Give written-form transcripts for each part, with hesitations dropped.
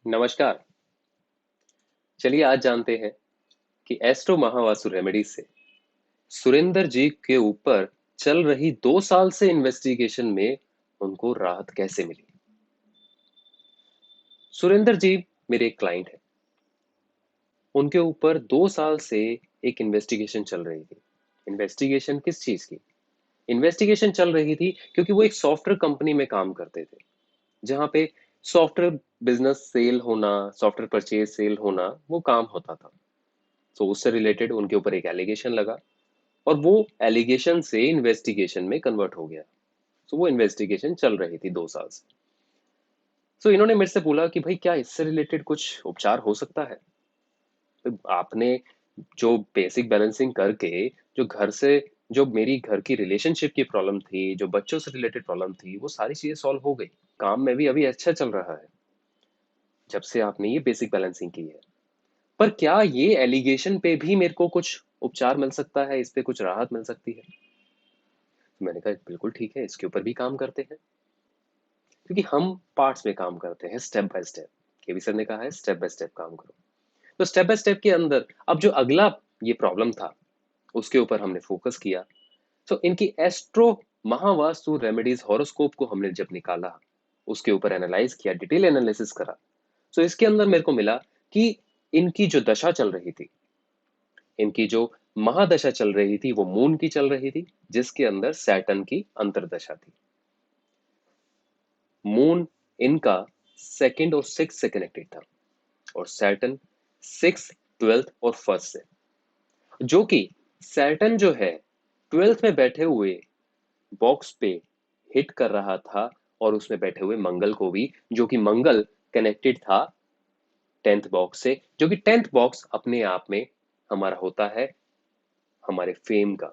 नमस्कार। चलिए आज जानते हैं कि एस्ट्रो महावास्तु रेमेडीज से सुरेंदर जी के ऊपर चल रही 2 साल से इन्वेस्टिगेशन में उनको राहत कैसे मिली। सुरेंदर जी मेरे एक क्लाइंट है। उनके ऊपर 2 साल से एक इन्वेस्टिगेशन चल रही थी। इन्वेस्टिगेशन किस चीज की? इन्वेस्टिगेशन चल रही थी क्योंकि वो एक सॉफ्टवेयर कंपनी में काम करते थे, जहां पे सॉफ्टवेयर बिजनेस सेल होना, सॉफ्टवेयर परचेज सेल होना, वो काम होता था। तो उससे रिलेटेड उनके ऊपर एक एलिगेशन लगा और वो एलिगेशन से इन्वेस्टिगेशन में कन्वर्ट हो गया। तो वो इन्वेस्टिगेशन चल रही थी 2 साल से। तो इन्होंने मेरे से बोला कि भाई क्या इससे रिलेटेड कुछ उपचार हो सकता है। तो आपने जो बेसिक बैलेंसिंग करके जो घर से जो मेरी घर की रिलेशनशिप की प्रॉब्लम थी, जो बच्चों से रिलेटेड प्रॉब्लम थी, वो सारी चीजें सॉल्व हो गई। काम में भी अभी अच्छा चल रहा है जब से आपने ये बेसिक बैलेंसिंग की है। पर क्या ये एलिगेशन पे भी मेरे को कुछ उपचार मिल सकता है, इस पे कुछ राहत मिल सकती है? तो मैंने कहा बिल्कुल ठीक है, इसके ऊपर भी काम करते हैं। क्योंकि हम पार्ट्स में काम करते हैं, step by step. KV sir ने कहा है स्टेप बाय स्टेप काम करो। तो स्टेप बाय स्टेप के अंदर अब जो अगला ये प्रॉब्लम था, उसके ऊपर हमने फोकस किया। तो इनकी एस्ट्रो महावास्तु रेमेडीज हॉरोस्कोप को हमने जब निकाला, उसके ऊपर एनालाइज किया, डिटेल एनालिसिस करा, तो इसके अंदर मेरे को मिला कि इनकी जो दशा चल रही थी, इनकी जो महादशा चल रही थी, वो मून की चल रही थी, जिसके अंदर सैटर्न की अंतरदशा थी। मून इनका सेकंड और सिक्स से कनेक्टेड था, और सैटर्न सिक्स, ट्वेल्थ और फर्स्ट से। जो कि सैटर्न जो है ट्वेल्थ में बैठे हुए बॉक्स पे हिट कर रहा था, और उसमें बैठे हुए मंगल को भी, जो कि मंगल कनेक्टेड था टेंथ बॉक्स से, जो कि टेंथ बॉक्स अपने आप में हमारा होता है हमारे फेम का,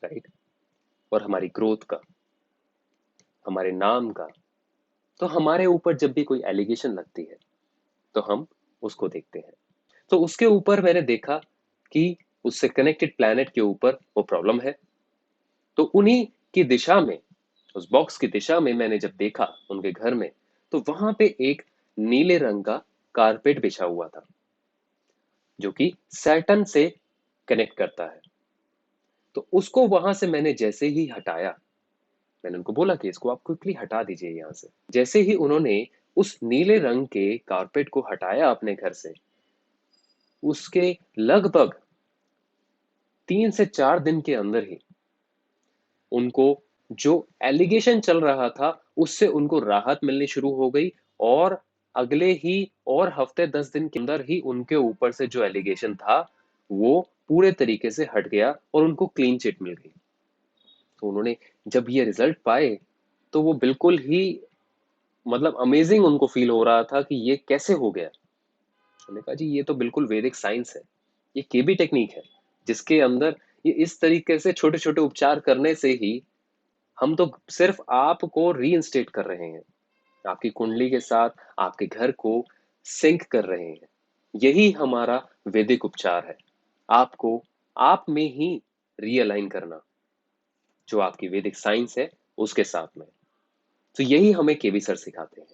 राइट, और हमारी ग्रोथ का, हमारे नाम का। तो हमारे ऊपर जब भी कोई एलिगेशन लगती है तो हम उसको देखते हैं। तो उसके ऊपर मैंने देखा कि उससे कनेक्टेड प्लैनेट के ऊपर वो प्रॉब्लम है। तो उन्हीं की दिशा में, उस बॉक्स की दिशा में मैंने जब देखा उनके घर में, तो वहां पे एक नीले रंग का कारपेट बिछा हुआ था, जो कि सैटर्न से कनेक्ट करता है। तो उसको वहां से मैंने जैसे ही हटाया, मैंने उनको बोला कि इसको आप क्विकली हटा दीजिए यहाँ से। जैसे ही उन्होंने उस नीले रंग के कारपेट को हटाया अपने घर से, उसके लगभग 3 से 4 दिन के अंदर ही उनको जो एलिगेशन चल रहा था, उससे उनको राहत मिलनी शुरू हो गई। और अगले ही और हफ्ते 10 दिन के अंदर ही उनके ऊपर से जो एलिगेशन था, वो पूरे तरीके से हट गया और उनको क्लीन चिट मिल गई। तो उन्होंने जब ये रिजल्ट पाए, तो वो बिल्कुल ही मतलब अमेजिंग उनको फील हो रहा था कि ये कैसे हो गया। मैंने कहा जी ये तो बिल्कुल वैदिक साइंस है, ये केबी टेक्निक है, जिसके अंदर ये इस तरीके से छोटे छोटे उपचार करने से ही हम तो सिर्फ आपको रीइंस्टेट कर रहे हैं, आपकी कुंडली के साथ आपके घर को सिंक कर रहे हैं। यही हमारा वैदिक उपचार है, आपको आप में ही रीअलाइन करना, जो आपकी वैदिक साइंस है उसके साथ में। तो यही हमें केबी सर सिखाते हैं।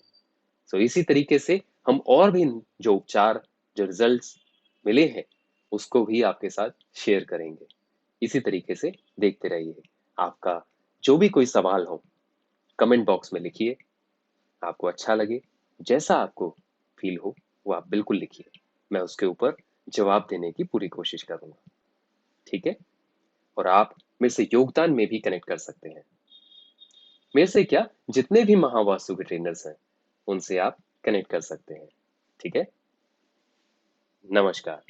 तो इसी तरीके से हम और भी जो उपचार, जो रिजल्ट्स मिले हैं, उसको भी आपके साथ शेयर करेंगे। इसी तरीके से देखते रहिए। आपका जो भी कोई सवाल हो, कमेंट बॉक्स में लिखिए। आपको अच्छा लगे, जैसा आपको फील हो, वो आप बिल्कुल लिखिए। मैं उसके ऊपर जवाब देने की पूरी कोशिश करूंगा। ठीक है? और आप मेरे से योगदान में भी कनेक्ट कर सकते हैं। मेरे से क्या, जितने भी महावास्तु के ट्रेनर्स हैं, उनसे आप कनेक्ट कर सकते हैं। ठीक है? नमस्कार।